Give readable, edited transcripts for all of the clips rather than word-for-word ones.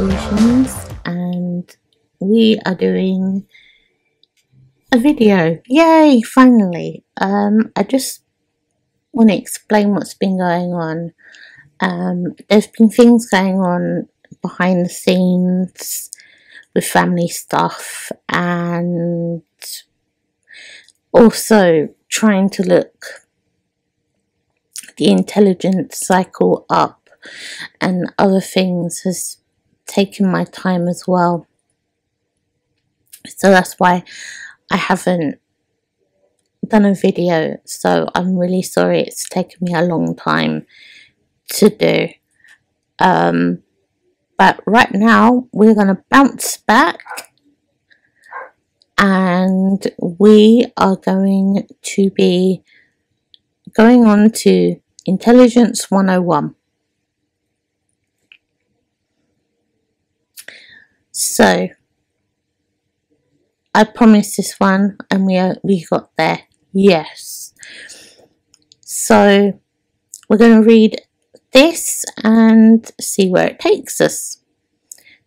Cybereason, and we are doing a video. Yay, finally. I just want to explain what's been going on. There's been things going on behind the scenes with family stuff, and also trying to look the intelligence cycle up and other things has taken my time as well. So that's why I haven't done a video. So I'm really sorry it's taken me a long time to do. But right now we're going to bounce back and we are going to be going on to Intelligence 101. So I promised this one and we got there. Yes. So we're going to read this and see where it takes us.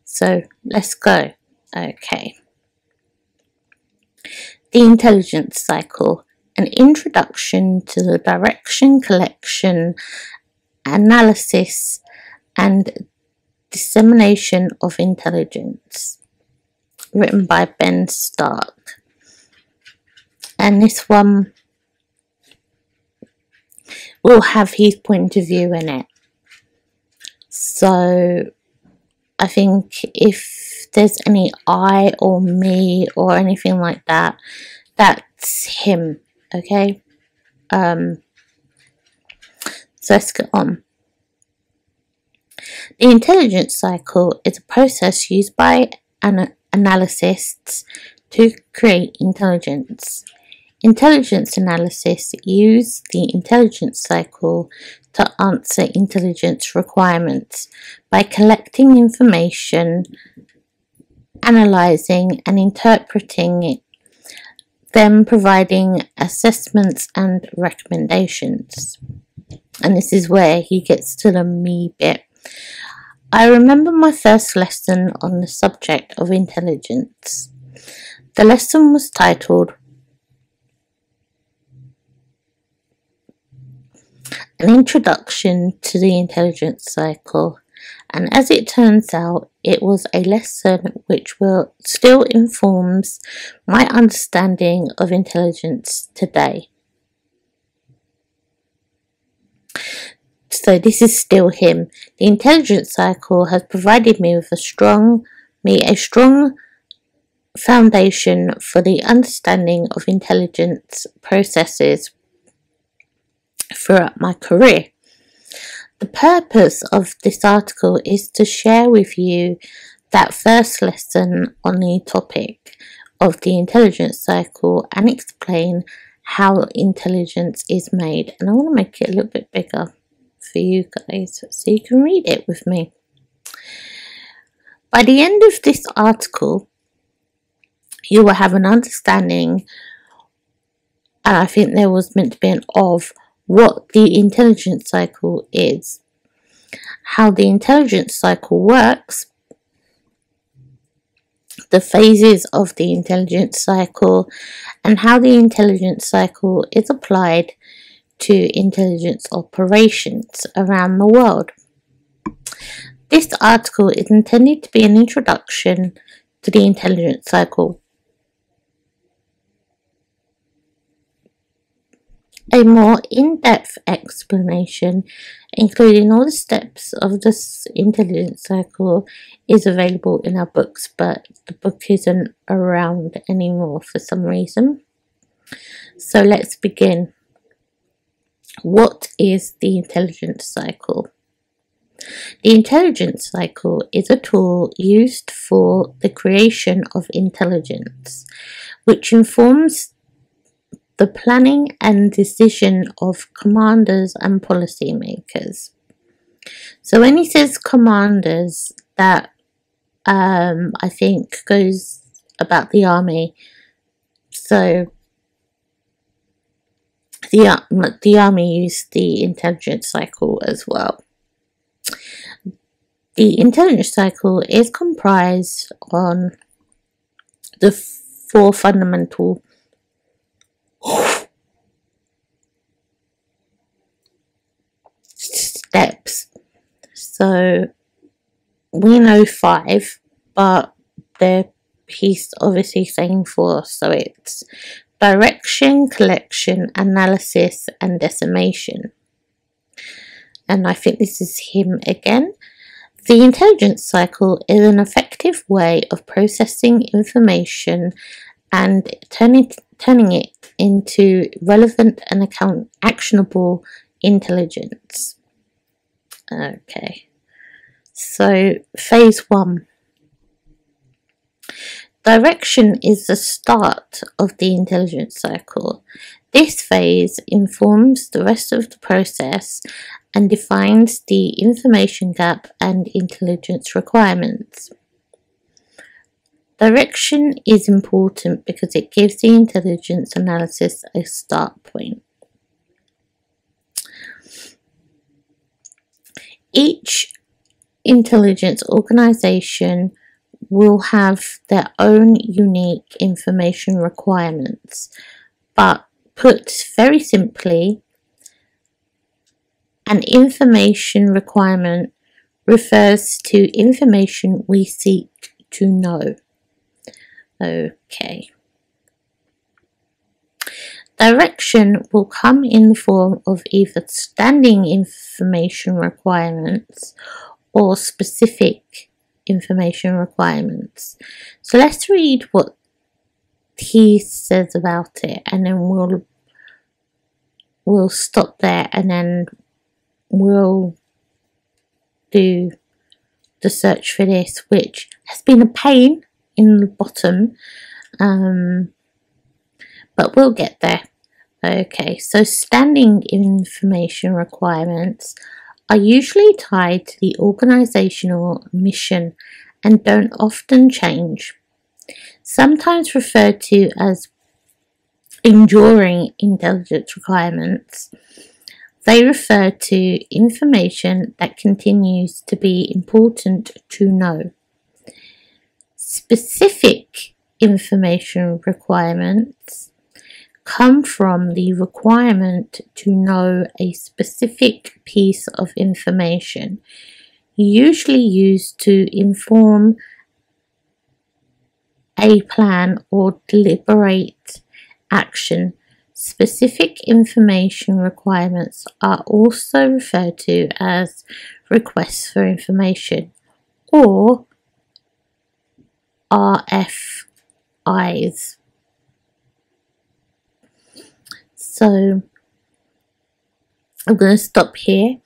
So let's go. Okay. The intelligence cycle. An introduction to the direction, collection, analysis, and dissemination of intelligence. Written by Ben Stark. And this one will have his point of view in it. So I think if there's any I or me or anything like that, that's him. Okay, so let's get on. The intelligence cycle is a process used by analysts to create intelligence. Intelligence analysis use the intelligence cycle to answer intelligence requirements by collecting information, analyzing and interpreting it, then providing assessments and recommendations. And this is where he gets to the me bit. I remember my first lesson on the subject of intelligence. The lesson was titled An Introduction to the Intelligence Cycle, and as it turns out, it was a lesson which will still informs my understanding of intelligence today. So this is still him. The intelligence cycle has provided me with a strong foundation for the understanding of intelligence processes throughout my career. The purpose of this article is to share with you that first lesson on the topic of the intelligence cycle and explain how intelligence is made. And I want to make it a little bit bigger for you guys so you can read it with me. By the end of this article, you will have an understanding, and I think there was meant to be an of, what the intelligence cycle is, how the intelligence cycle works, the phases of the intelligence cycle, and how the intelligence cycle is applied to intelligence operations around the world. This article is intended to be an introduction to the intelligence cycle. A more in-depth explanation, including all the steps of this intelligence cycle, is available in our books, but the book isn't around anymore for some reason. So let's begin. What is the intelligence cycle? The intelligence cycle is a tool used for the creation of intelligence, which informs the planning and decision of commanders and policymakers. So when he says commanders, that I think goes about the army. So the army used the intelligence cycle as well. The intelligence cycle is comprised on the four fundamental steps. So we know 5, but the piece obviously saying 4, so it's direction, collection, analysis, and decimation. And I think this is him again. The intelligence cycle is an effective way of processing information and turning it into relevant and actionable intelligence. Okay, so phase 1. Direction is the start of the intelligence cycle. This phase informs the rest of the process and defines the information gap and intelligence requirements. Direction is important because it gives the intelligence analysis a start point. Each intelligence organization will have their own unique information requirements, but put very simply, an information requirement refers to information we seek to know. Okay. Direction will come in the form of either standing information requirements or specific information requirements. So let's read what he says about it, and then we'll stop there, and then we'll do the search for this, which has been a pain in the bottom, but we'll get there. Okay, so standing information requirements are usually tied to the organizational mission and don't often change. Sometimes referred to as enduring intelligence requirements, they refer to information that continues to be important to know. Specific information requirements come from the requirement to know a specific piece of information, usually used to inform a plan or deliberate action. Specific information requirements are also referred to as requests for information, or RFIs. So I'm going to stop here,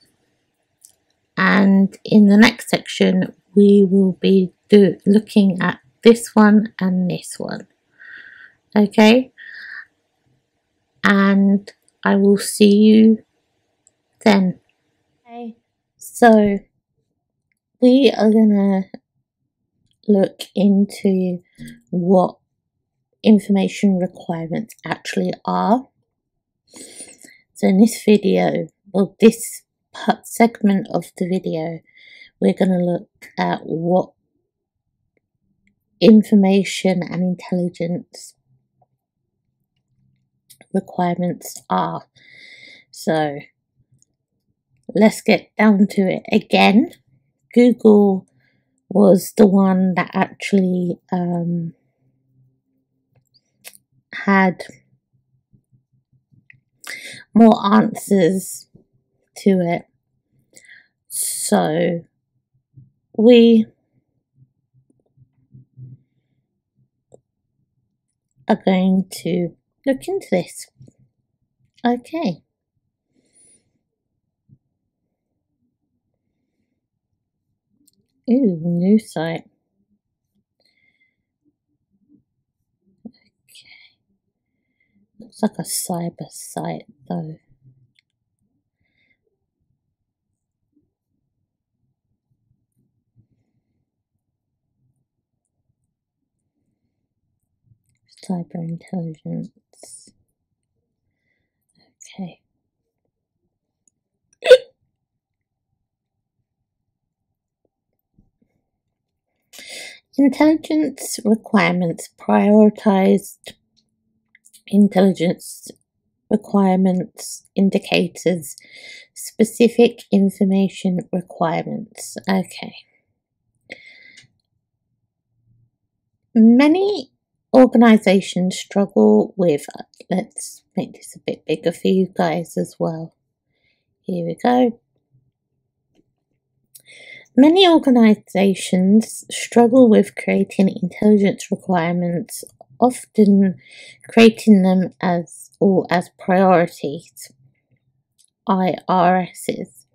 and in the next section we will be looking at this one and this one. Okay, and I will see you then. Okay, so we are gonna look into what information requirements actually are. So in this video, well, this segment of the video, we're going to look at what information and intelligence requirements are. So let's get down to it. Again, Google was the one that actually had more answers to it. So we are going to look into this. Okay. Ooh, new site. Okay. Looks like a cyber site though. Cyber intelligence. Okay. Intelligence requirements prioritized intelligence requirements indicators specific information requirements. Okay. Many organizations struggle with, let's make this a bit bigger for you guys as well. Here we go. Many organizations struggle with creating intelligence requirements, often creating them as priorities, IRSs,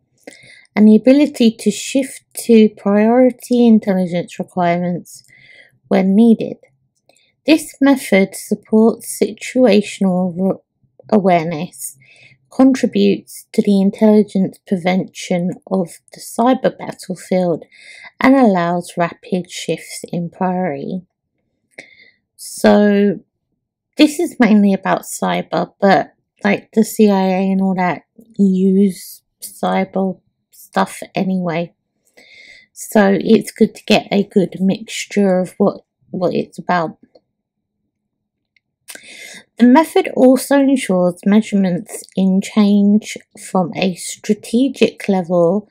and the ability to shift to priority intelligence requirements when needed. This method supports situational awareness, contributes to the intelligence prevention of the cyber battlefield, and allows rapid shifts in priority. So this is mainly about cyber, but like the CIA and all that use cyber stuff anyway. So it's good to get a good mixture of what it's about. The method also ensures measurements in change from a strategic level,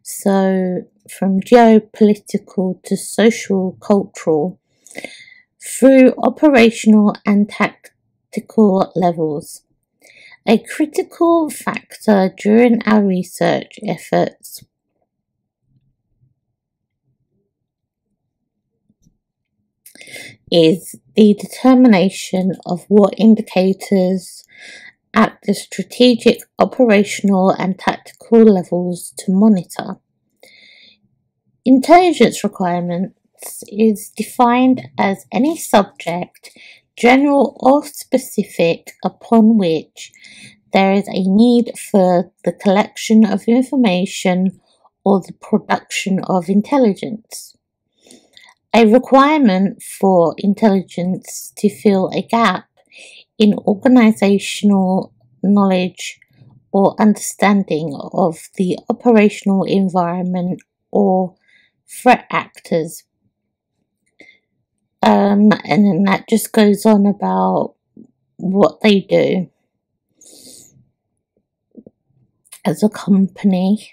so from geopolitical to social, cultural, through operational and tactical levels. A critical factor during our research efforts is the determination of what indicators at the strategic, operational and tactical levels to monitor. Intelligence requirements is defined as any subject, general or specific, upon which there is a need for the collection of information or the production of intelligence. A requirement for intelligence to fill a gap in organizational knowledge or understanding of the operational environment or threat actors. And then that just goes on about what they do as a company.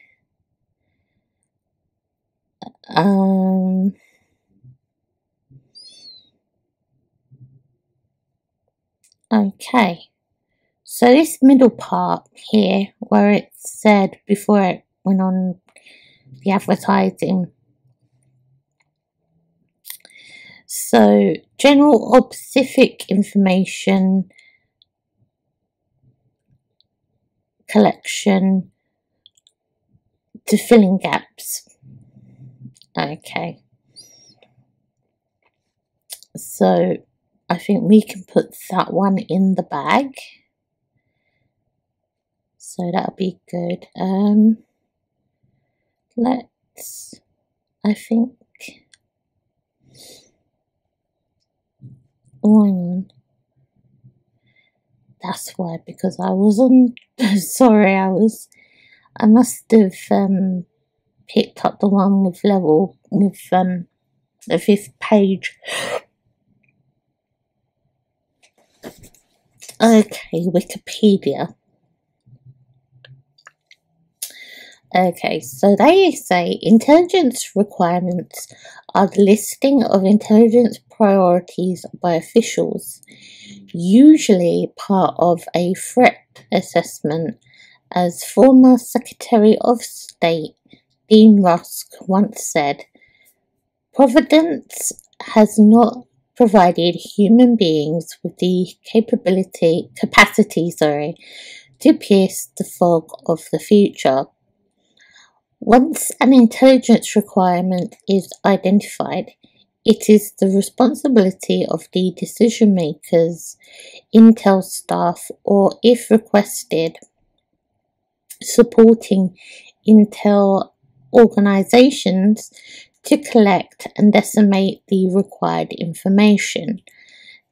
Okay, so this middle part here where it said before it went on the advertising, so general or specific information collection to filling gaps. Okay, so I think we can put that one in the bag. So that'll be good. I think, oh, hang on. That's why, because I wasn't, sorry, I must have picked up the one with the 5th page. Okay, Wikipedia. Okay, so they say intelligence requirements are the listing of intelligence priorities by officials, usually part of a threat assessment. As former Secretary of State Dean Rusk once said, Providence has not provided human beings with the capacity to pierce the fog of the future. Once an intelligence requirement is identified, it is the responsibility of the decision makers, Intel staff, or if requested, supporting Intel organizations to collect and disseminate the required information.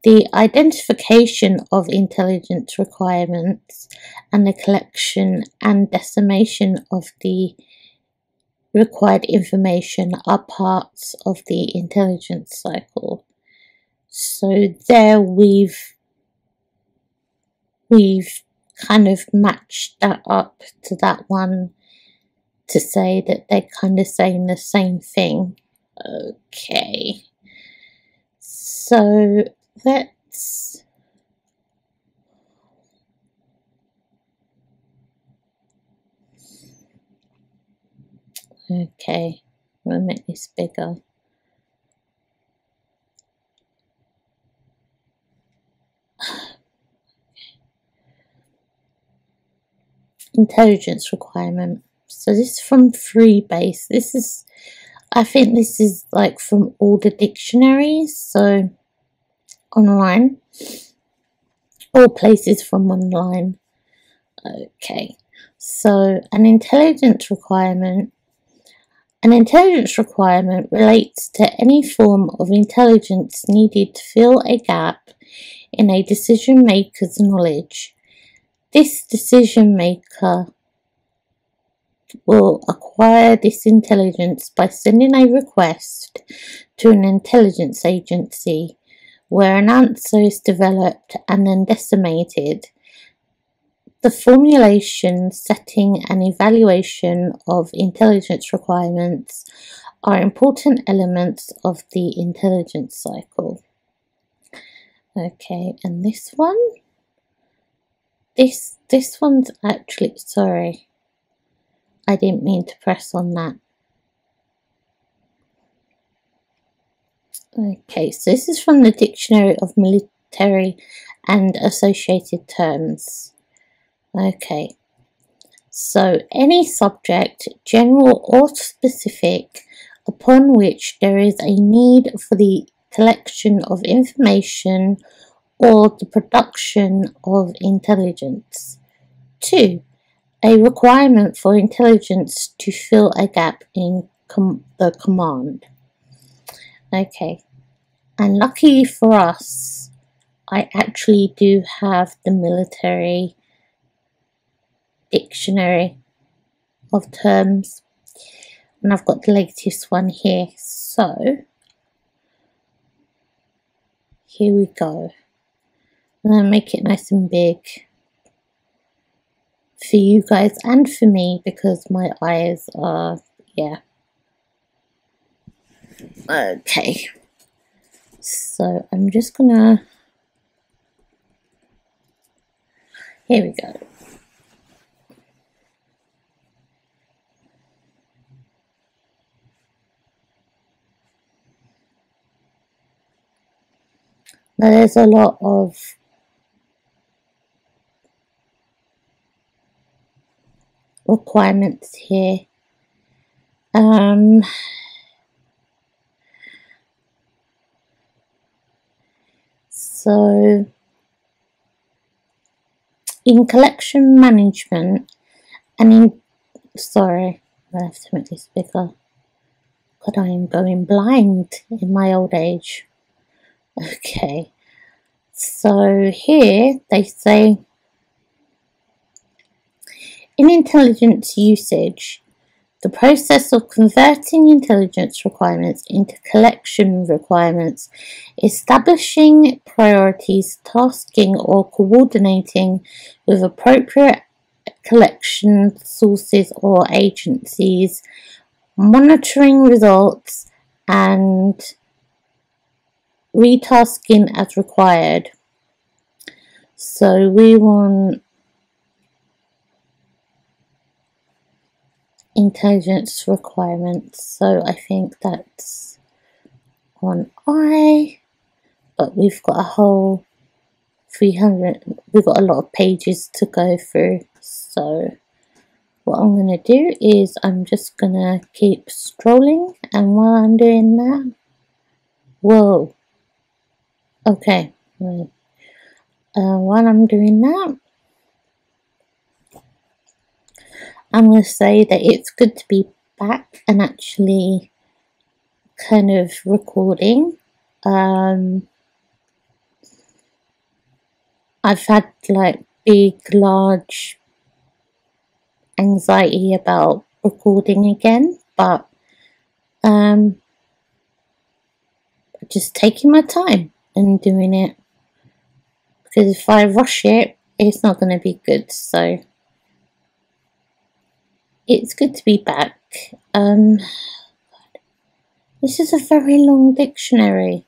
The identification of intelligence requirements and the collection and dissemination of the required information are parts of the intelligence cycle. So there we've kind of matched that up to that one to say that they're kind of saying the same thing. Okay, so let's we'll make this bigger. Intelligence requirement. So this is from Freebase. This is, I think this is like from all the dictionaries, so online, all places from online. Okay, so an intelligence requirement relates to any form of intelligence needed to fill a gap in a decision maker's knowledge. This decision maker will acquire this intelligence by sending a request to an intelligence agency where an answer is developed and then disseminated. The formulation, setting and evaluation of intelligence requirements are important elements of the intelligence cycle. Okay, and this one? This one's actually, sorry, I didn't mean to press on that. Okay, so this is from the Dictionary of Military and Associated Terms. Okay, so any subject, general or specific, upon which there is a need for the collection of information or the production of intelligence. 2. A requirement for intelligence to fill a gap in the command. Okay, and luckily for us, I actually do have the military dictionary of terms, and I've got the latest one here, so here we go. I'm going to make it nice and big for you guys and for me because my eyes are, yeah. Okay, so I'm just gonna, here we go. Now there's a lot of requirements here. So in collection management and in, sorry, I have to make this bigger. God, I am going blind in my old age. Okay, so here they say, in intelligence usage, the process of converting intelligence requirements into collection requirements, establishing priorities, tasking or coordinating with appropriate collection sources or agencies, monitoring results and retasking as required. So we want intelligence requirements, so I think that's on I, but we've got a whole 300, we've got a lot of pages to go through, so what I'm going to do is I'm just going to keep scrolling, and while I'm doing that, whoa, okay, while I'm doing that, I'm going to say that it's good to be back and actually kind of recording. I've had like big, large anxiety about recording again, but just taking my time and doing it, because if I rush it, it's not going to be good. So it's good to be back. This is a very long dictionary.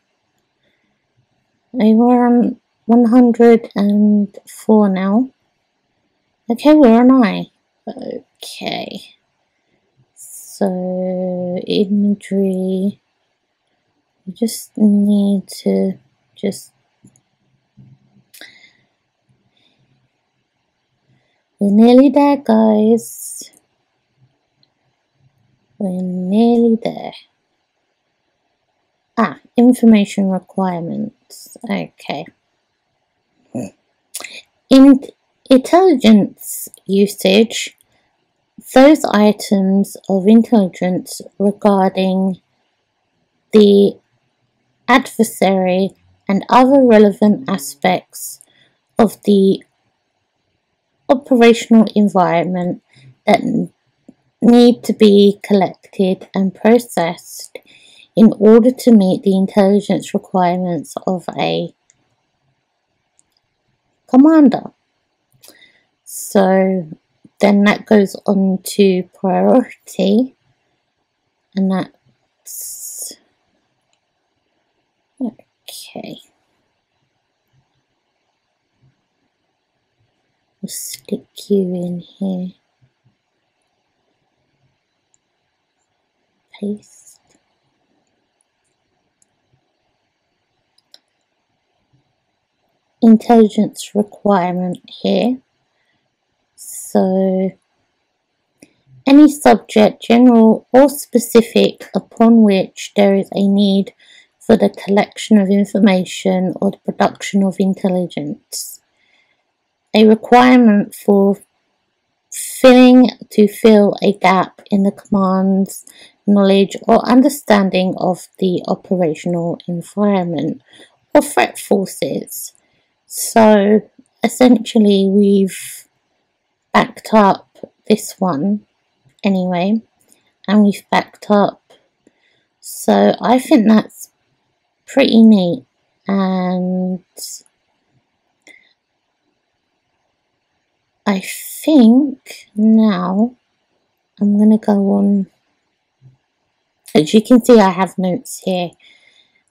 We're on 104 now. Okay, where am I? Okay. So, imagery. We just need to we're nearly there, guys. We're nearly there. Information requirements. Okay. In intelligence usage, those items of intelligence regarding the adversary and other relevant aspects of the operational environment that need to be collected and processed in order to meet the intelligence requirements of a commander. So then that goes on to priority, and that's okay. We'll stick you in here. Paste. Intelligence requirement here. So any subject, general or specific, upon which there is a need for the collection of information or the production of intelligence. A requirement to fill a gap in the command's knowledge or understanding of the operational environment or threat forces. So essentially we've backed up this one anyway, and we've backed up, so I think that's pretty neat. And I think now I'm going to go on. As you can see, I have notes here,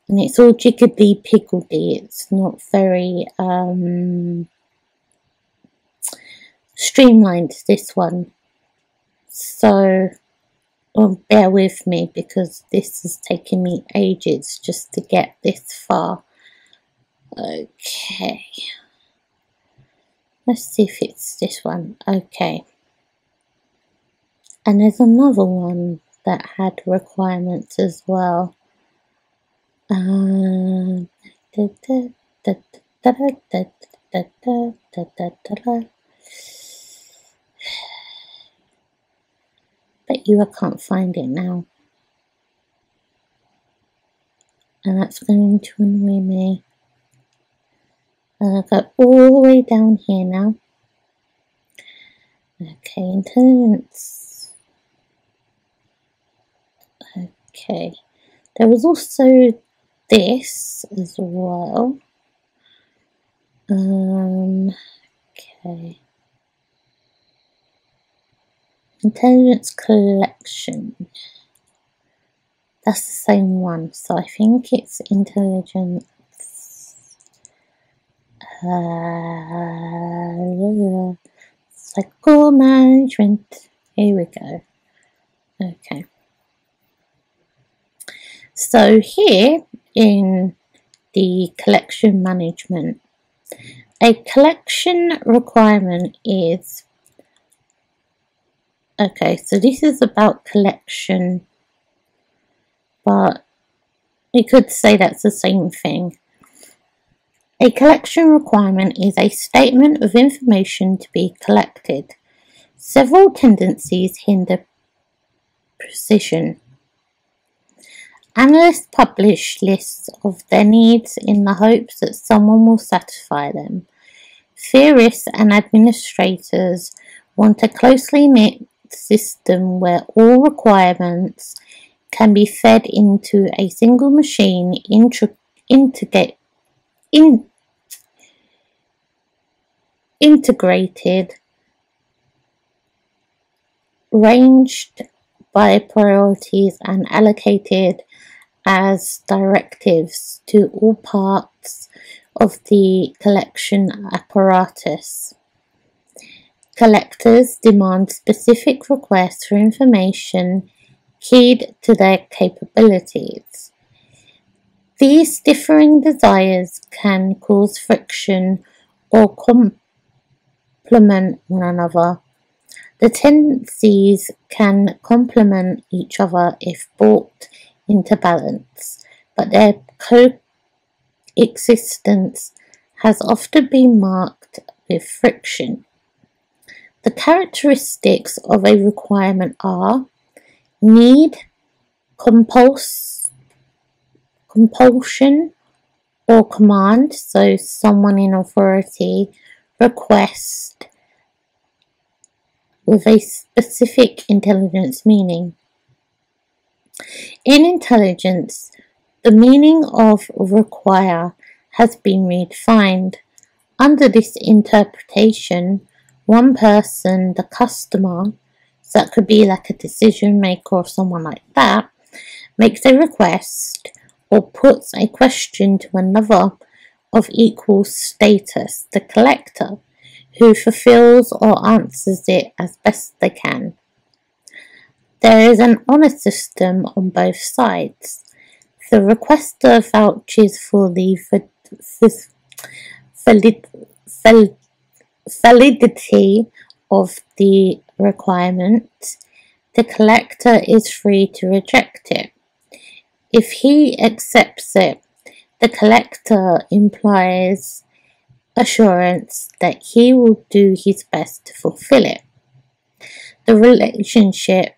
and it's all jiggly-piggledy. It's not very streamlined, this one. So bear with me, because this has taken me ages just to get this far. Okay. Let's see if it's this one. Okay. And there's another one that had requirements as well. Bet you I can't find it now. And that's going to annoy me. And I'll go all the way down here now. Okay, intelligence. Okay. There was also this as well. Okay. Intelligence collection. That's the same one, so I think it's intelligence. Cycle management. Here we go. Okay. So here in the collection management, a collection requirement is, okay, so this is about collection, but you could say that's the same thing. A collection requirement is a statement of information to be collected. Several tendencies hinder precision. Analysts publish lists of their needs in the hopes that someone will satisfy them. Theorists and administrators want a closely knit system where all requirements can be fed into a single machine integrated, ranged by priorities and allocated as directives to all parts of the collection apparatus. Collectors demand specific requests for information keyed to their capabilities. These differing desires can cause friction or complement one another. The tendencies can complement each other if brought into balance, but their coexistence has often been marked with friction. The characteristics of a requirement are need, compulsion or command, so someone in authority, request with a specific intelligence meaning. In intelligence, the meaning of require has been redefined. Under this interpretation, one person, the customer, so that could be like a decision maker or someone like that, makes a request or puts a question to another of equal status, the collector, who fulfills or answers it as best they can. There is an honor system on both sides. The requester vouches for the validity of the requirement. The collector is free to reject it. If he accepts it, the collector implies assurance that he will do his best to fulfill it. The relationship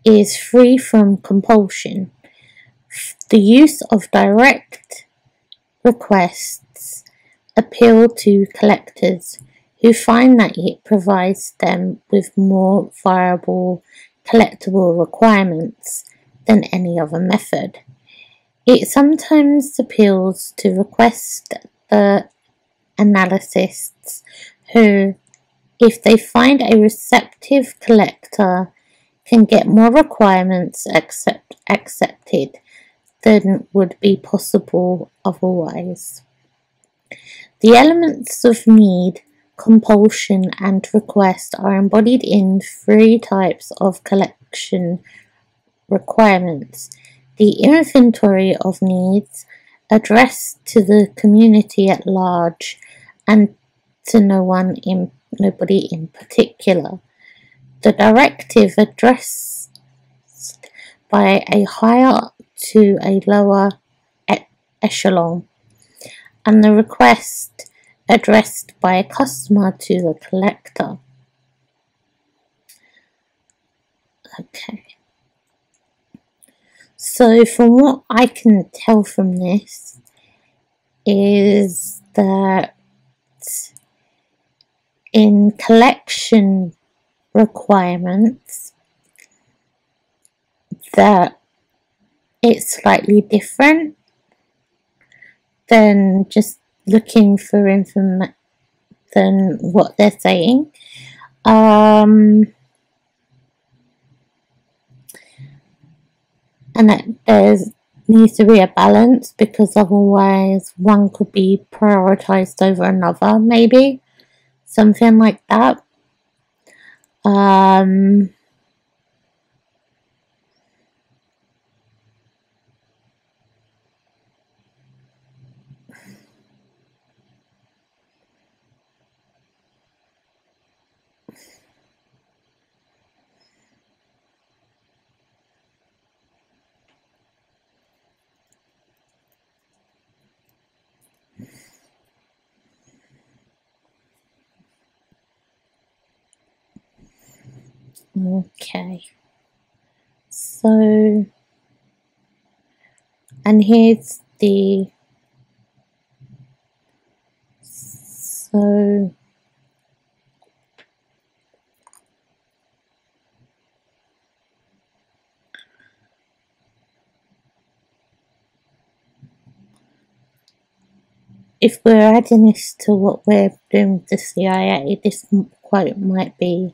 is free from compulsion. The use of direct requests appeal to collectors who find that it provides them with more viable collectible requirements than any other method. It sometimes appeals to request the analysts who, if they find a receptive collector, can get more requirements accepted than would be possible otherwise. The elements of need, compulsion, and request are embodied in three types of collection requirements. The inventory of needs, addressed to the community at large and to nobody in particular. The directive addressed by a higher to a lower echelon, and the request addressed by a customer to the collector. Okay. So from what I can tell from this is that in collection requirements that it's slightly different than just looking for information than what they're saying. And that there needs to be a balance, because otherwise one could be prioritized over another, maybe something like that. Okay, so, and here's the, so if we're adding this to what we're doing with the CIA, this quote might be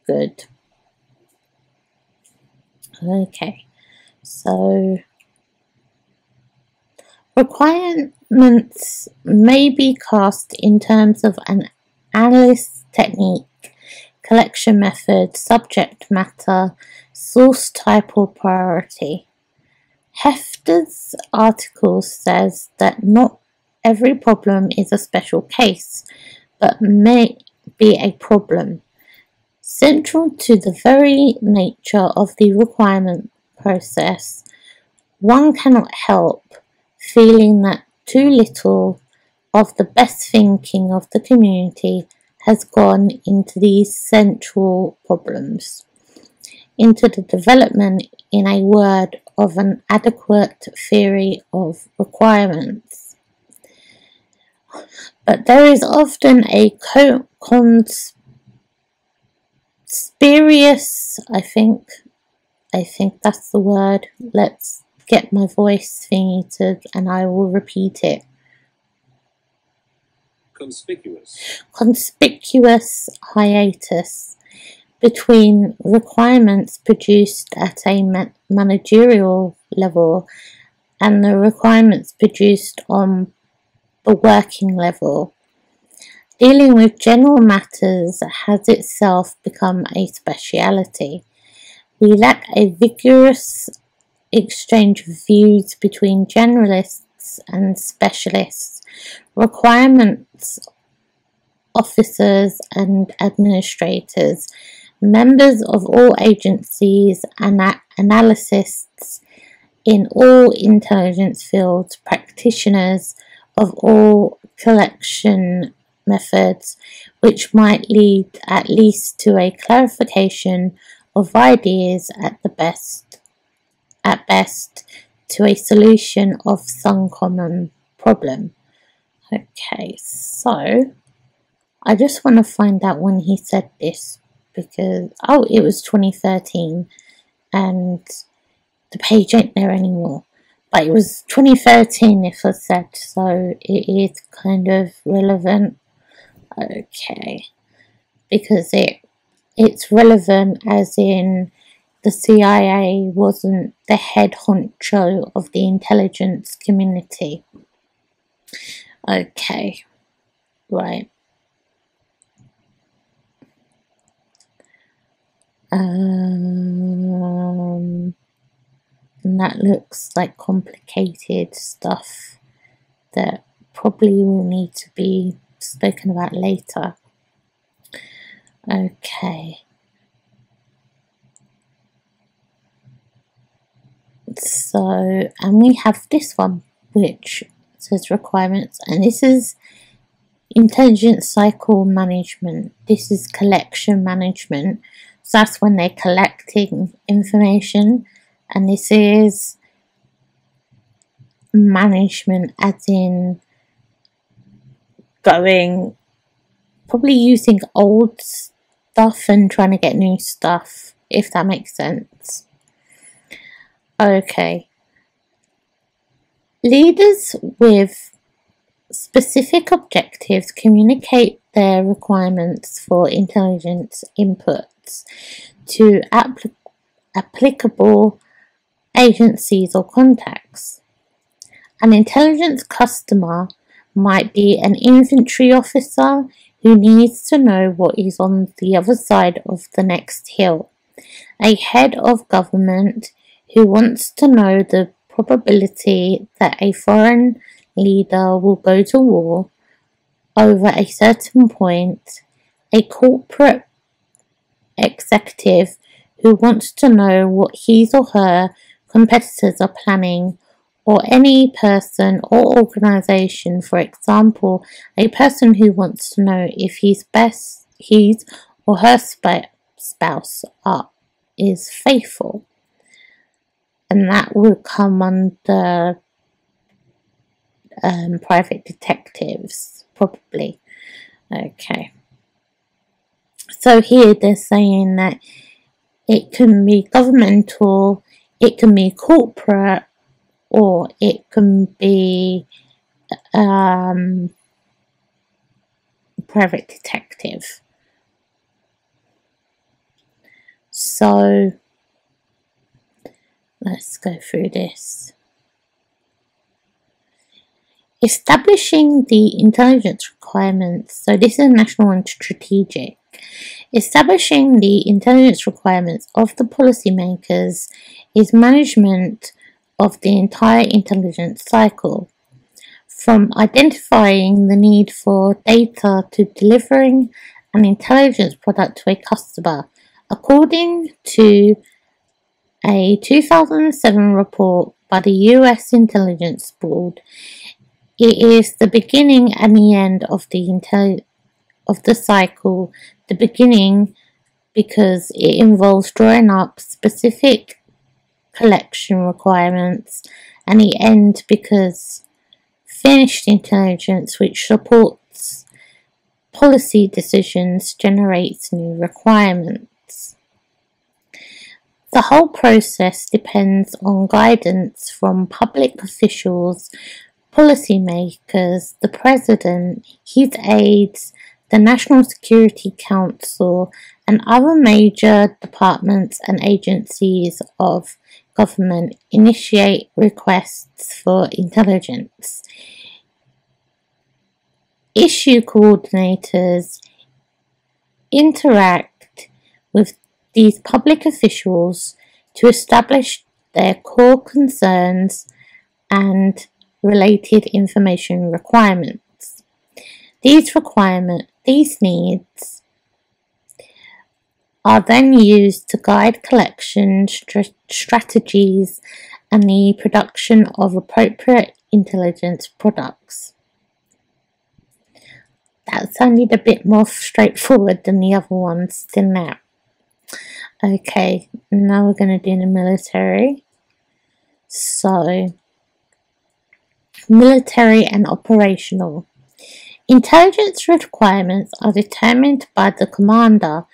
good. Okay, so requirements may be cast in terms of an analyst technique, collection method, subject matter, source type or priority. Hefter's article says that not every problem is a special case, but may be a problem. Central to the very nature of the requirement process, one cannot help feeling that too little of the best thinking of the community has gone into these central problems, into the development, in a word, of an adequate theory of requirements. But there is often a conspiracy, I think that's the word. Let's get my voice thingy and I will repeat it. Conspicuous hiatus between requirements produced at a managerial level and the requirements produced on the working level. Dealing with general matters has itself become a speciality. We lack a vigorous exchange of views between generalists and specialists, requirements officers and administrators, members of all agencies and analysts in all intelligence fields, practitioners of all collection methods, which might lead at least to a clarification of ideas, at best to a solution of some common problem. Okay, so I just want to find out when he said this, because it was 2013 and the page ain't there anymore, but it was 2013 if I said, so it is kind of relevant. Okay, because it's relevant as in the CIA wasn't the head honcho of the intelligence community. Okay, right. And that looks like complicated stuff that probably will need to be spoken about later. Okay. So, and we have this one which says requirements, and this is intelligence cycle management. This is collection management. So that's when they're collecting information, and this is management as in probably using old stuff and trying to get new stuff, if that makes sense. Okay. Leaders with specific objectives communicate their requirements for intelligence inputs to applicable agencies or contacts. An intelligence customer might be an infantry officer who needs to know what is on the other side of the next hill, a head of government who wants to know the probability that a foreign leader will go to war over a certain point, a corporate executive who wants to know what his or her competitors are planning, or any person or organization, for example, a person who wants to know if his or her spouse is faithful. And that will come under private detectives, probably. Okay. So here they're saying that it can be governmental, it can be corporate, or it can be private detective. So let's go through this. Establishing the intelligence requirements. So this is national and strategic. Establishing the intelligence requirements of the policymakers is management of the entire intelligence cycle, from identifying the need for data to delivering an intelligence product to a customer. According to a 2007 report by the US Intelligence Board, it is the beginning and the end of the cycle. The beginning because it involves drawing up specific collection requirements, and the end because finished intelligence which supports policy decisions generates new requirements. The whole process depends on guidance from public officials, policymakers, the President, his aides, the National Security Council, and other major departments and agencies of government initiate requests for intelligence. Issue coordinators interact with these public officials to establish their core concerns and related information requirements. These needs are then used to guide collection strategies and the production of appropriate intelligence products. That sounded a bit more straightforward than the other ones, didn't it? Okay, now we're going to do the military. So, military and operational. Intelligence requirements are determined by the commander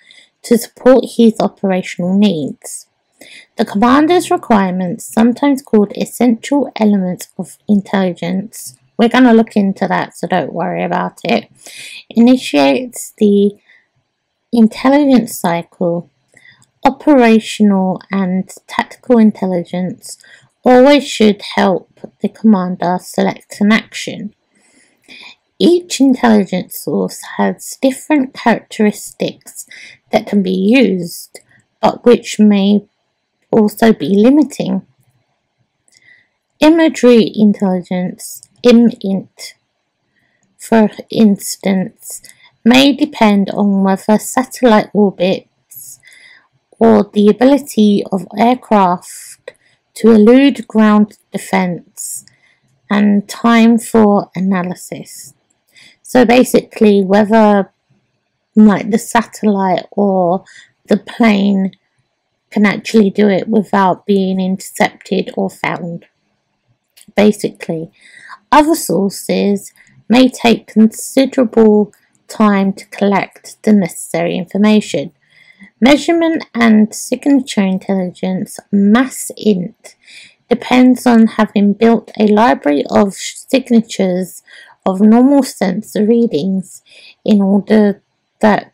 to support his operational needs. The commander's requirements, sometimes called essential elements of intelligence, we're going to look into that, so don't worry about it, initiates the intelligence cycle. Operational and tactical intelligence always should help the commander select an action. Each intelligence source has different characteristics that can be used, but which may also be limiting. Imagery intelligence, IMINT, for instance, may depend on whether satellite orbits or the ability of aircraft to elude ground defense and time for analysis. So basically whether like the satellite or the plane can actually do it without being intercepted or found. Basically, other sources may take considerable time to collect the necessary information. Measurement and signature intelligence, MASINT, depends on having built a library of signatures of normal sensor readings in order that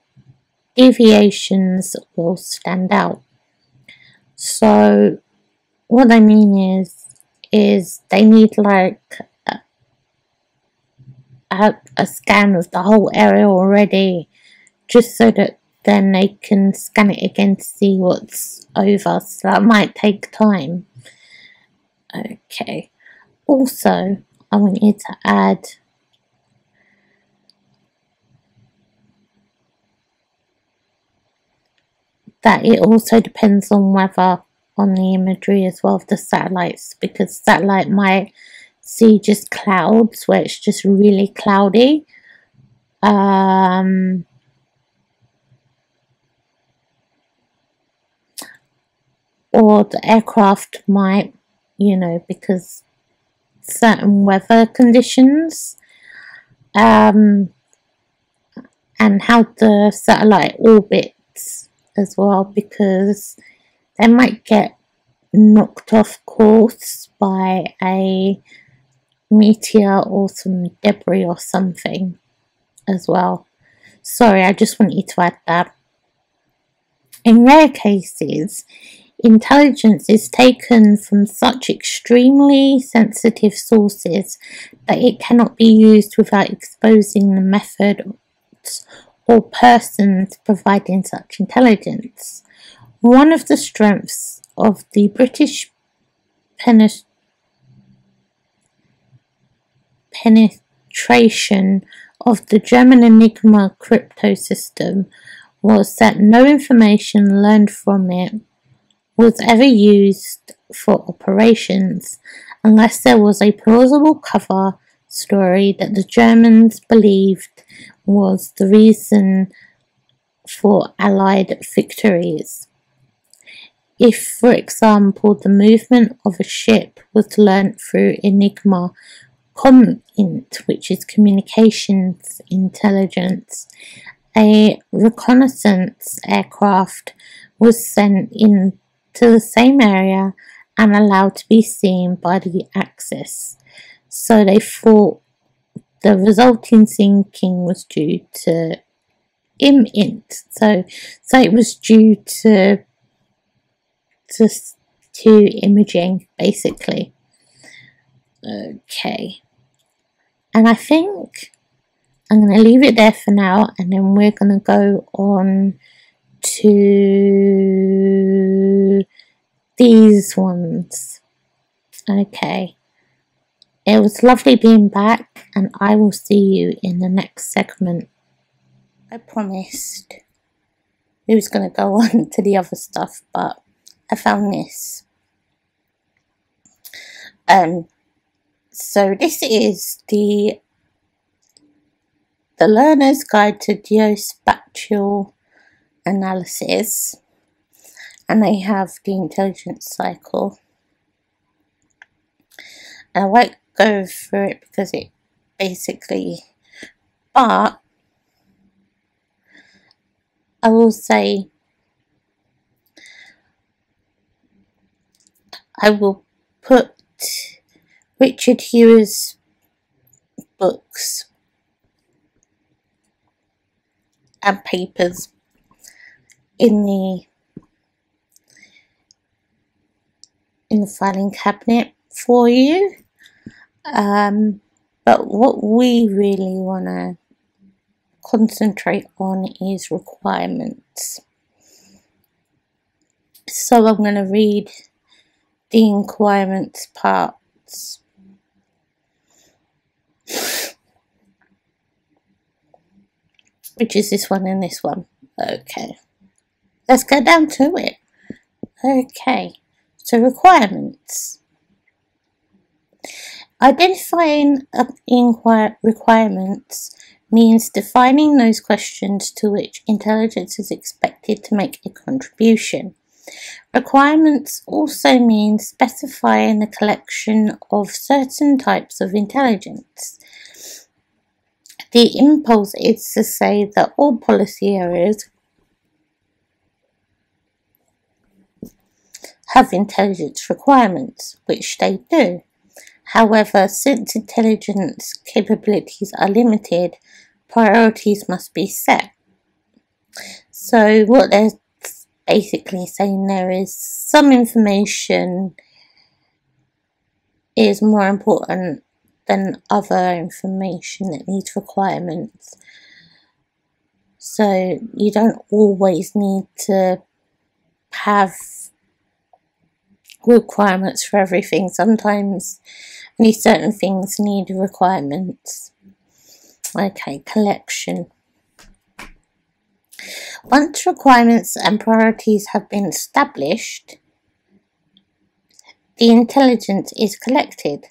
deviations will stand out. So what I mean is they need like a scan of the whole area already, just so that then they can scan it again to see what's over, so that might take time. Okay, also I want you to add that it also depends on weather on the imagery as well of the satellites, because satellite might see just clouds where it's just really cloudy, or the aircraft might, because certain weather conditions, and how the satellite orbits as well, because they might get knocked off course by a meteor or some debris or something as well. Sorry, I just wanted to add that. In rare cases, intelligence is taken from such extremely sensitive sources that it cannot be used without exposing the methods or persons providing such intelligence. One of the strengths of the British penetration of the German Enigma crypto system was that no information learned from it was ever used for operations unless there was a plausible cover story that the Germans believed was the reason for Allied victories. If, for example, the movement of a ship was learnt through Enigma ComInt, which is communications intelligence, a reconnaissance aircraft was sent into the same area and allowed to be seen by the Axis. So they thought the resulting sinking was due to ImInt. So it was due to imaging, basically. Okay. And I think I'm going to leave it there for now, and then we're going to go on to these ones. Okay. It was lovely being back, and I will see you in the next segment. I promised we was going to go on to the other stuff, but I found this. So this is the Learner's Guide to Geospatial Analysis, and they have the intelligence cycle. And I won't go through it because it basically, but I will say I will put Richard Hewer's books and papers in the filing cabinet for you. But what we really want to concentrate on is requirements. So I'm going to read the requirements parts. Which is this one and this one. Okay. Let's get down to it. Okay. So requirements. Identifying requirements means defining those questions to which intelligence is expected to make a contribution. Requirements also mean specifying the collection of certain types of intelligence. The impulse is to say that all policy areas have intelligence requirements, which they do. However, since intelligence capabilities are limited, priorities must be set. So what they're basically saying there is some information is more important than other information that needs requirements. So you don't always need to have requirements for everything. Sometimes only certain things need requirements. Okay, collection. Once requirements and priorities have been established, the intelligence is collected.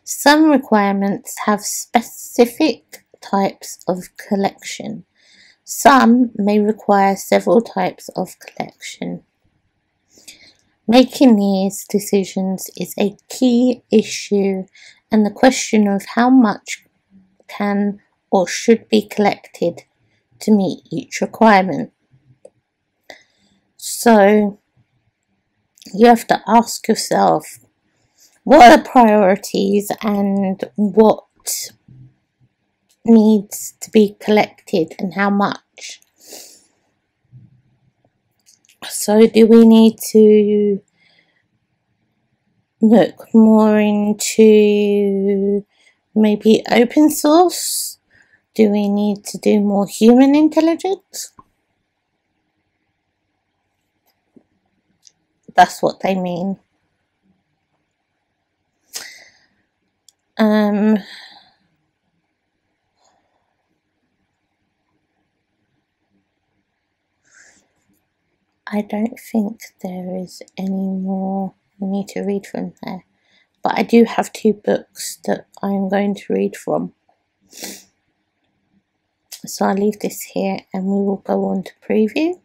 Some requirements have specific types of collection. Some may require several types of collection. Making these decisions is a key issue, and the question of how much can or should be collected to meet each requirement. So you have to ask yourself, what are the priorities and what needs to be collected and how much? So do we need to look more into maybe open source? Do we need to do more human intelligence? That's what they mean. I don't think there is any more we need to read from there. But I do have 2 books that I'm going to read from. So I'll leave this here and we will go on to preview.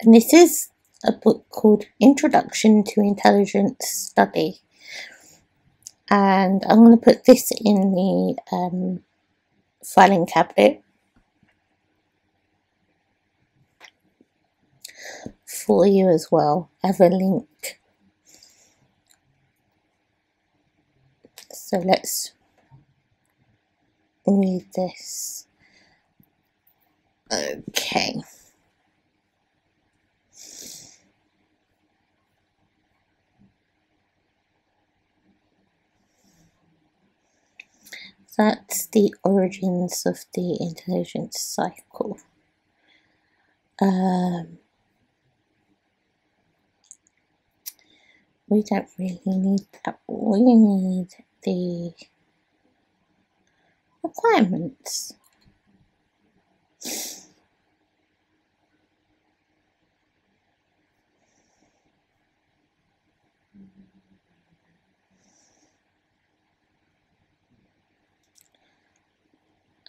And this is a book called Introduction to Intelligence Study. And I'm going to put this in the filing cabinet for you as well. I have a link. So let's read this. Okay. That's the origins of the intelligence cycle. We don't really need that. We need the requirements.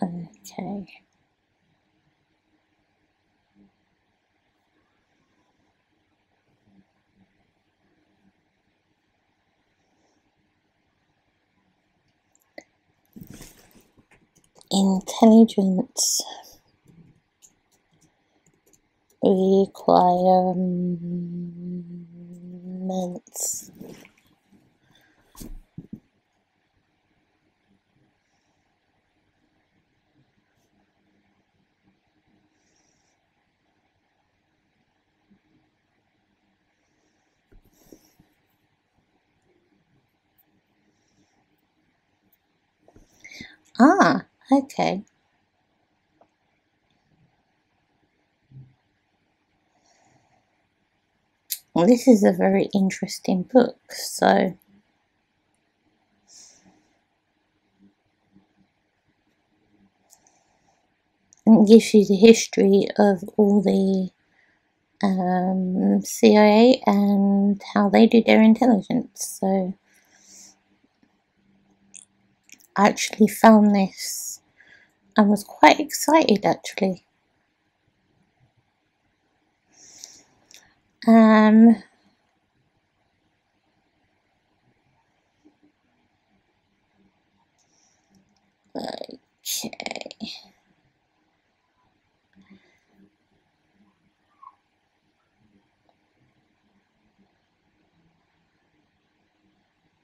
Okay. Intelligence requirements. Okay. Well, this is a very interesting book, so it gives you the history of all the CIA and how they do their intelligence. So I actually found this and was quite excited actually. Okay.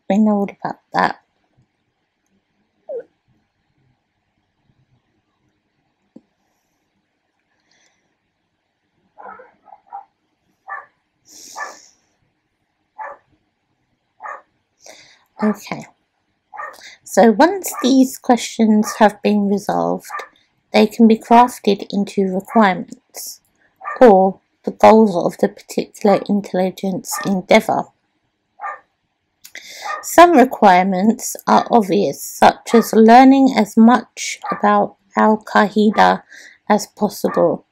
We know all about that. Okay, so once these questions have been resolved, they can be crafted into requirements or the goals of the particular intelligence endeavour. Some requirements are obvious, such as learning as much about Al-Qaeda as possible.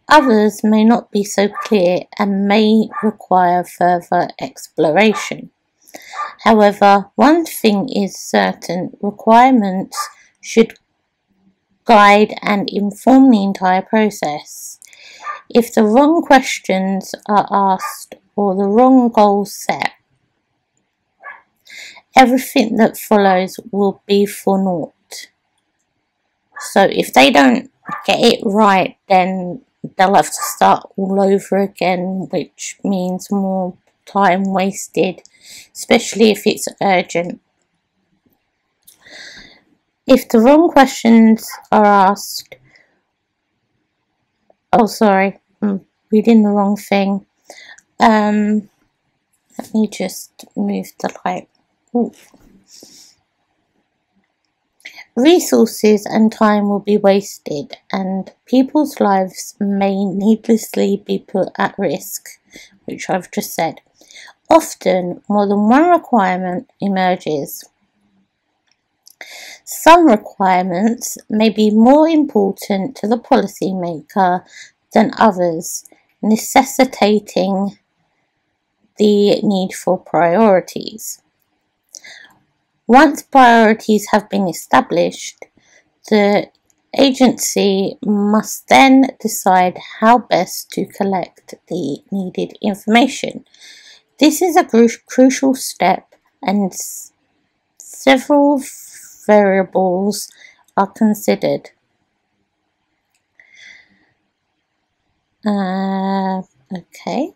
Others may not be so clear and may require further exploration. However, one thing is certain: requirements should guide and inform the entire process. If the wrong questions are asked or the wrong goals set, everything that follows will be for naught. So if they don't get it right, then they'll have to start all over again, which means more time wasted, especially if it's urgent. If the wrong questions are asked, oh sorry, I'm reading the wrong thing. Let me just move the light. Ooh. Resources and time will be wasted, and people's lives may needlessly be put at risk, which I've just said. Often, more than one requirement emerges. Some requirements may be more important to the policymaker than others, necessitating the need for priorities. Once priorities have been established, the agency must then decide how best to collect the needed information. This is a crucial step, and several variables are considered. Okay.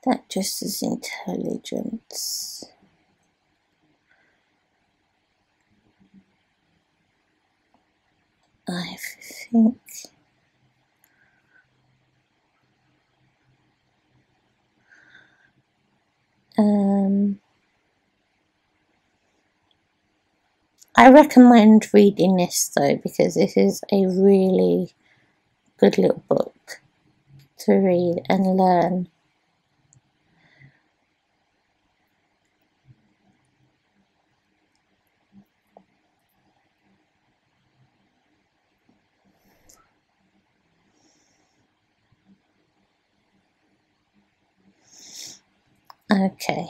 That just is intelligence. I think I recommend reading this though, because this is a really good little book to read and learn. Okay,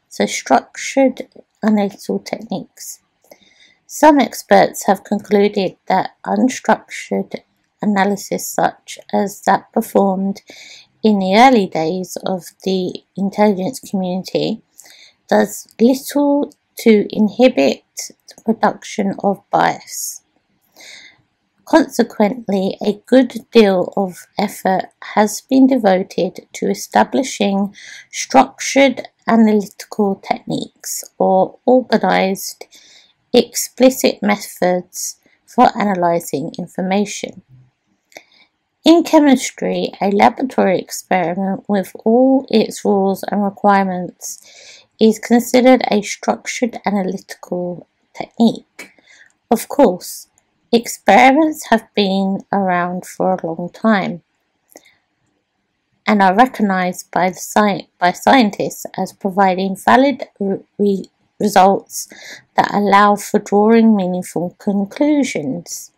so structured analytical techniques. Some experts have concluded that unstructured analysis, such as that performed in the early days of the intelligence community, does little to inhibit the production of bias. Consequently, a good deal of effort has been devoted to establishing structured analytical techniques, or organized, explicit methods for analyzing information. In chemistry, a laboratory experiment with all its rules and requirements is considered a structured analytical technique. Of course, experiments have been around for a long time and are recognized by scientists as providing valid results that allow for drawing meaningful conclusions.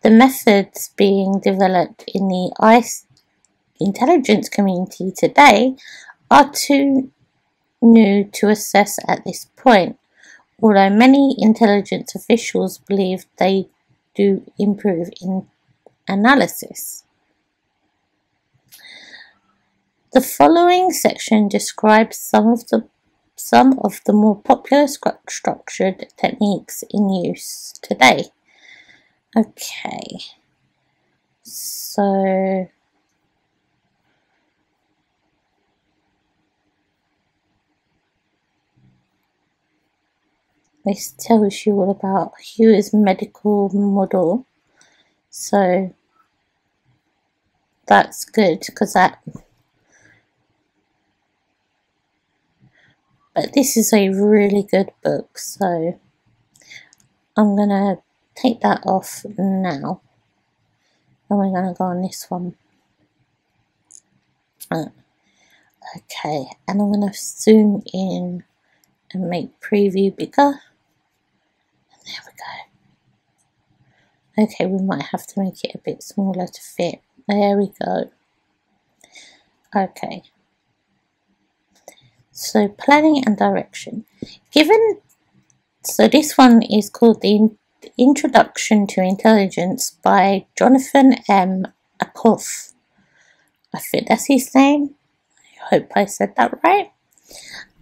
The methods being developed in the intelligence community today are too new to assess at this point, although many intelligence officials believe they do improve in analysis. The following section describes some of the more popular structured techniques in use today. Okay, so this tells you all about Hughes' medical model, so that's good because but this is a really good book, so I'm gonna take that off now, and we're gonna go on this one. Okay, and I'm gonna zoom in and make preview bigger. There we go. Okay, we might have to make it a bit smaller to fit. There we go. Okay. So planning and direction. So this one is called The Introduction to Intelligence by Jonathan M. Akoff. I think that's his name. I hope I said that right.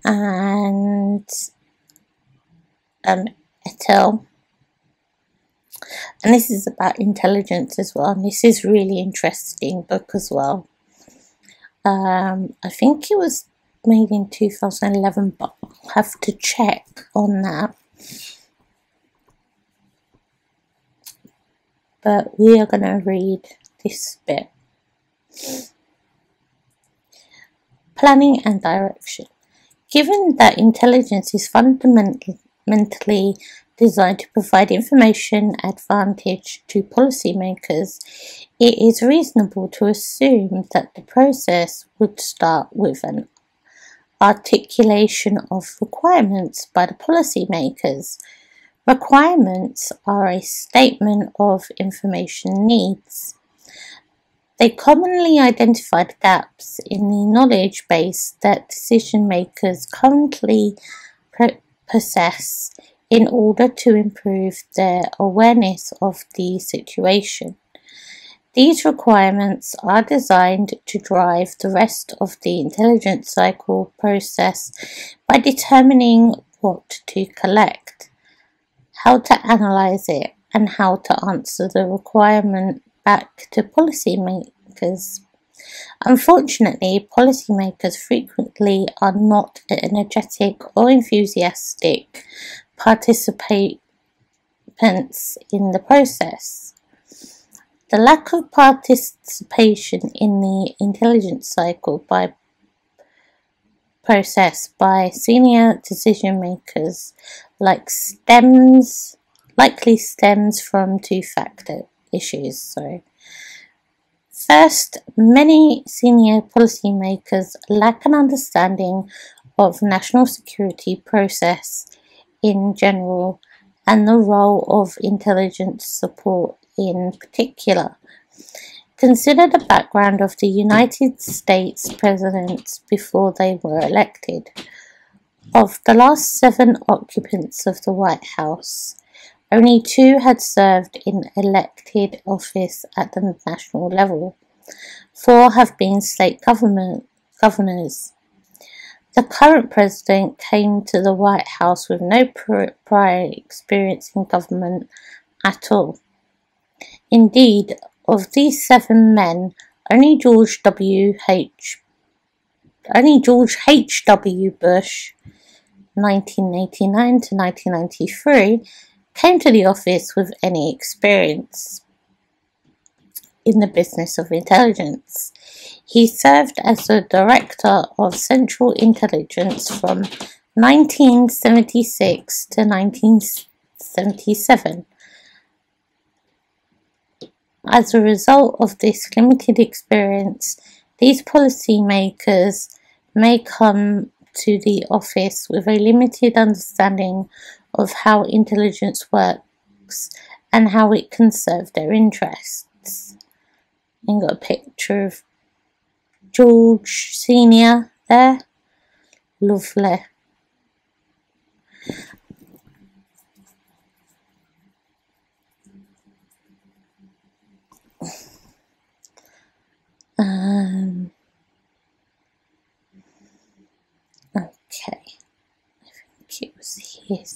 and Etel. And this is about intelligence as well. And this is really interesting book as well. I think it was made in 2011, but I'll have to check on that. But we are going to read this bit. Planning and direction. Given that intelligence is fundamentally designed to provide information advantage to policymakers, it is reasonable to assume that the process would start with an articulation of requirements by the policymakers. Requirements are a statement of information needs. They commonly identify the gaps in the knowledge base that decision makers currently possess in order to improve their awareness of the situation. These requirements are designed to drive the rest of the intelligence cycle process by determining what to collect, how to analyze it, and how to answer the requirement back to policymakers. Unfortunately, policymakers frequently are not energetic or enthusiastic participants in the process. The lack of participation in the intelligence cycle process by senior decision makers likely stems from two-factor issues. First, many senior policymakers lack an understanding of national security process in general and the role of intelligence support in particular. Consider the background of the United States presidents before they were elected. Of the last 7 occupants of the White House, only 2 had served in elected office at the national level. 4 have been state governors. The current president came to the White House with no prior experience in government at all. Indeed, of these 7 men, only George H.W. Bush, 1989 to 1993, came to the office with any experience in the business of intelligence. He served as the Director of Central Intelligence from 1976 to 1977. As a result of this limited experience, these policymakers may come to the office with a limited understanding of how intelligence works and how it can serve their interests. And got a picture of George Senior there. Lovely. Okay, I think it was here.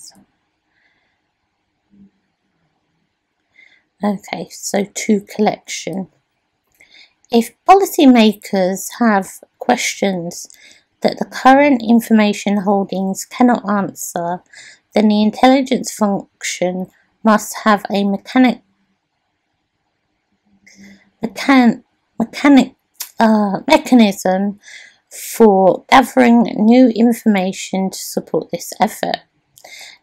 Okay, so to collection. If policymakers have questions that the current information holdings cannot answer, then the intelligence function must have a mechanism for gathering new information to support this effort.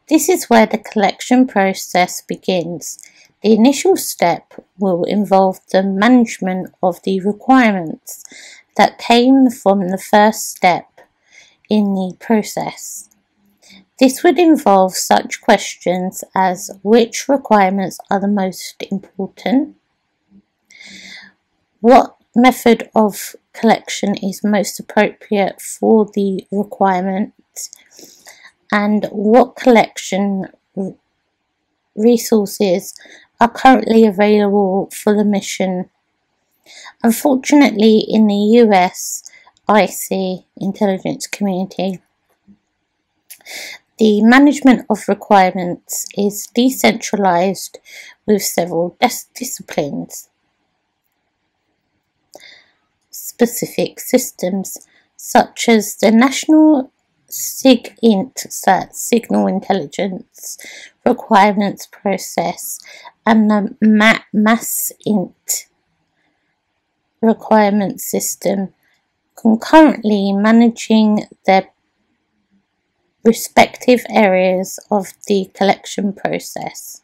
This is where the collection process begins. The initial step will involve the management of the requirements that came from the first step in the process. This would involve such questions as which requirements are the most important, what method of collection is most appropriate for the requirement, and what collection resources are currently available for the mission. Unfortunately, in the US IC intelligence community, The management of requirements is decentralized with several disciplines. Specific systems such as the National SIGINT Signal Intelligence Requirements Process and the MASINT Requirement System, concurrently managing their respective areas of the collection process.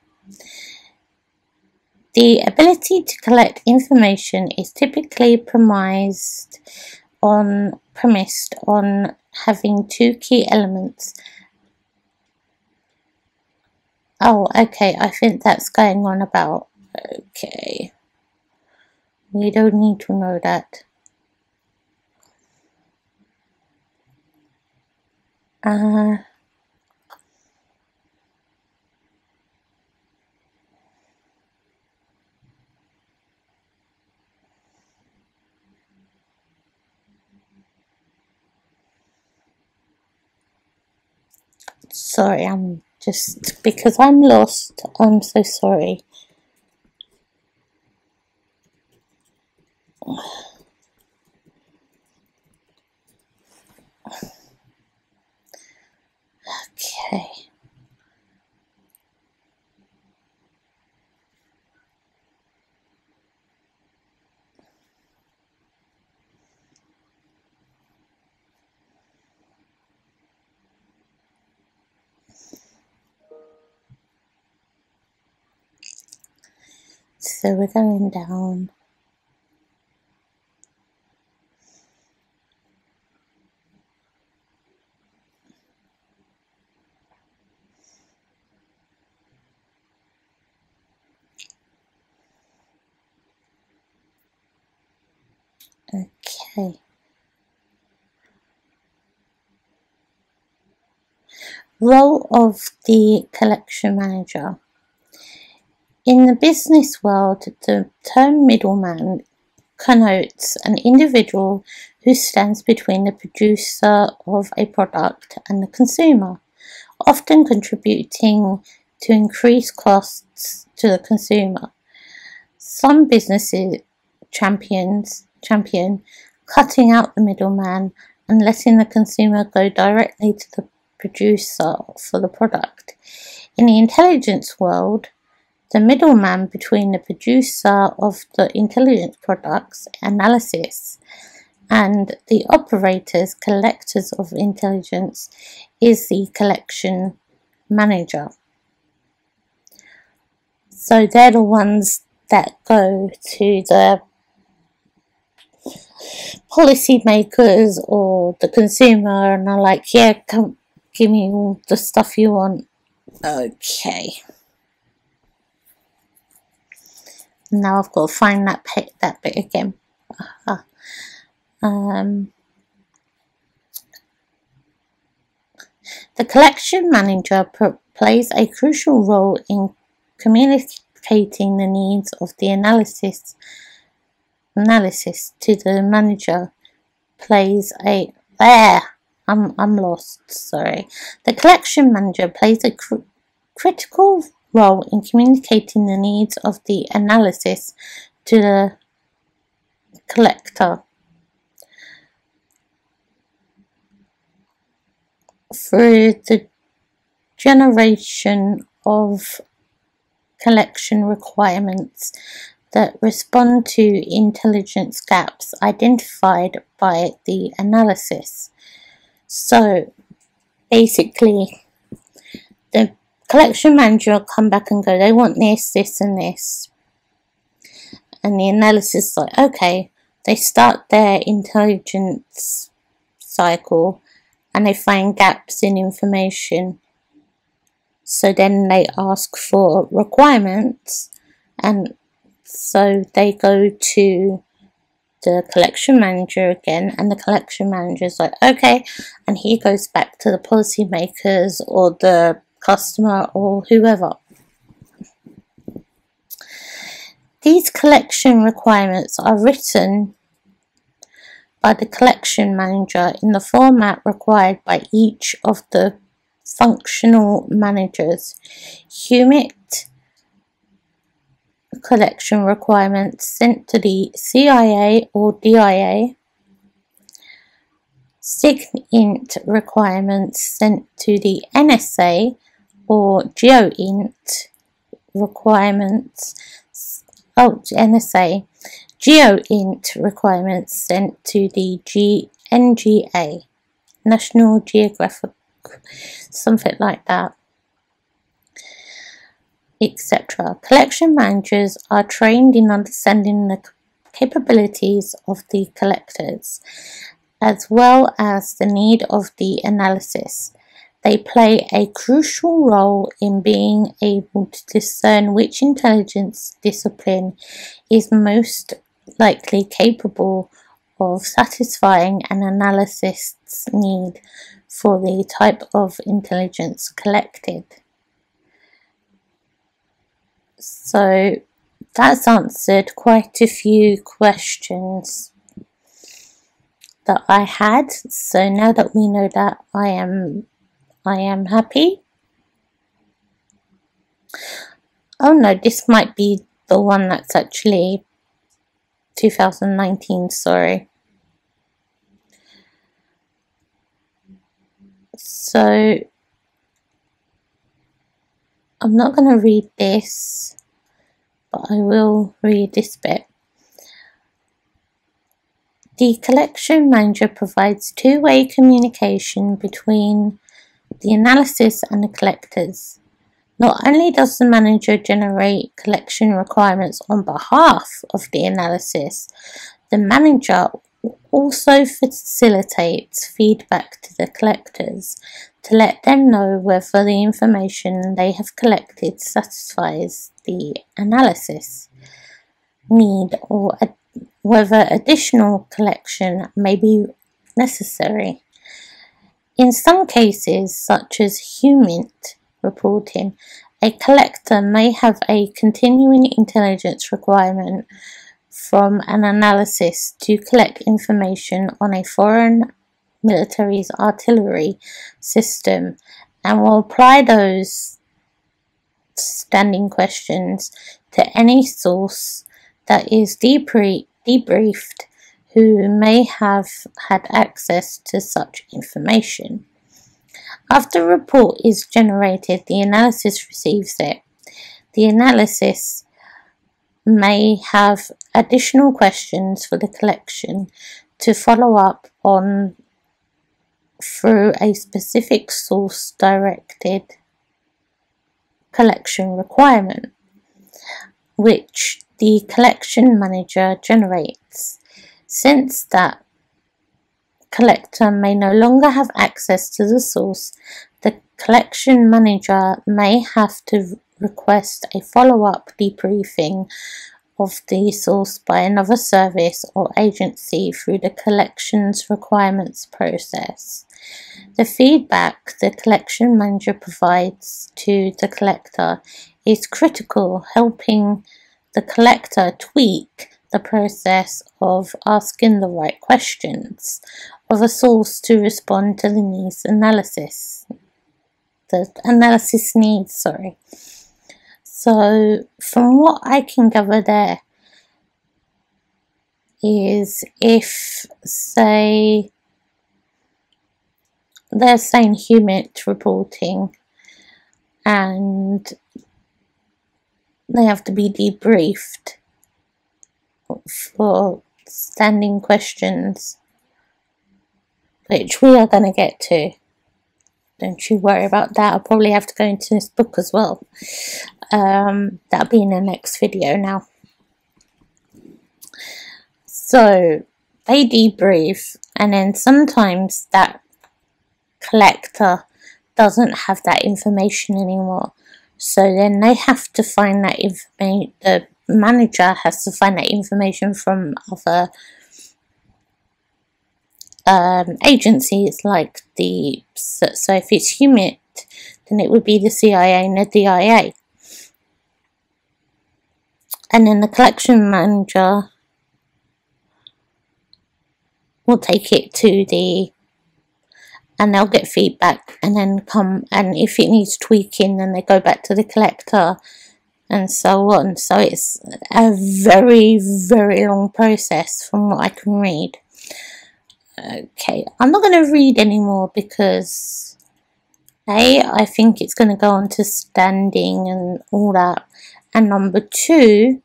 The ability to collect information is typically premised on having two key elements. Oh, okay, I think that's going on about. Okay. We don't need to know that. Sorry, I'm just, because I'm lost, I'm so sorry. Okay. So we're going down. Okay. Role of the collection manager. In the business world, the term middleman connotes an individual who stands between the producer of a product and the consumer, often contributing to increased costs to the consumer. Some businesses champion cutting out the middleman and letting the consumer go directly to the producer for the product. In the intelligence world, the middleman between the producer of the intelligence products analysis and the operators, collectors of intelligence, is the collection manager. So they're the ones that go to the policymakers or the consumer and are like, yeah, come give me all the stuff you want. Okay. Now I've got to find that bit again. The collection manager plays a crucial role in communicating the needs of the analysis to the manager. I'm lost. Sorry. The collection manager plays a critical role in communicating the needs of the analysis to the collector through the generation of collection requirements that respond to intelligence gaps identified by the analysis. So basically, the collection manager will come back and go, they want this, this and this. And the analysis is like, okay, they start their intelligence cycle and they find gaps in information. So then they ask for requirements, and so they go to the collection manager again, and the collection manager is like, okay, and he goes back to the policymakers or the customer or whoever. These collection requirements are written by the collection manager in the format required by each of the functional managers. HUMIT collection requirements sent to the CIA or DIA. SIGINT requirements sent to the NSA or GeoINT requirements. NSA. GeoINT requirements sent to the NGA, National Geographic, something like that, etc. Collection managers are trained in understanding the capabilities of the collectors, as well as the need of the analysis. They play a crucial role in being able to discern which intelligence discipline is most likely capable of satisfying an analyst's need for the type of intelligence collected. So that's answered quite a few questions that I had. So now that we know that, I am happy. Oh no, this might be the one that's actually 2019, sorry. So I'm not going to read this, but I will read this bit. The collection manager provides two-way communication between the analysis and the collectors. Not only does the manager generate collection requirements on behalf of the analysis, the manager also facilitates feedback to the collectors to let them know whether the information they have collected satisfies the analysis need or whether additional collection may be necessary. In some cases, such as HUMINT reporting, a collector may have a continuing intelligence requirement from an analysis to collect information on a foreign military's artillery system and will apply those standing questions to any source that is debriefed who may have had access to such information. After a report is generated, the analysis receives it. The analysis may have additional questions for the collection to follow up on through a specific source directed collection requirement, which the collection manager generates. Since that collector may no longer have access to the source, the collection manager may have to request a follow-up debriefing of the source by another service or agency through the collections requirements process. The feedback the collection manager provides to the collector is critical, helping the collector tweak the process of asking the right questions of a source to respond to the analysis needs. So from what I can gather there is, if say they're saying HUMINT reporting and they have to be debriefed for standing questions, which we are going to get to. Don't you worry about that. I'll probably have to go into this book as well. That'll be in the next video now. So they debrief, and then sometimes that collector doesn't have that information anymore. So then they have to find that information. The manager has to find that information from other agencies, like so if it's HUMINT, then it would be the CIA and the DIA. And then the collection manager will take it to the and they'll get feedback and then come, and if it needs tweaking then they go back to the collector and so on. So it's a very, very long process from what I can read. Okay, I'm not going to read anymore because I think it's going to go on to standing and all that, and number two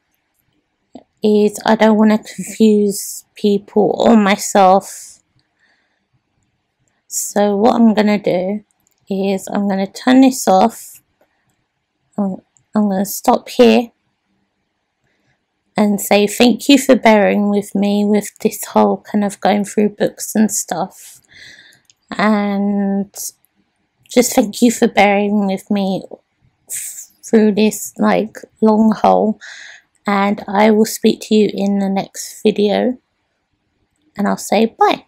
is I don't want to confuse people or myself. So what I'm going to do is I'm going to turn this off. I'm going to stop here and say thank you for bearing with me with this whole kind of going through books and stuff, and just thank you for bearing with me through this like long haul, and I will speak to you in the next video, and I'll say bye.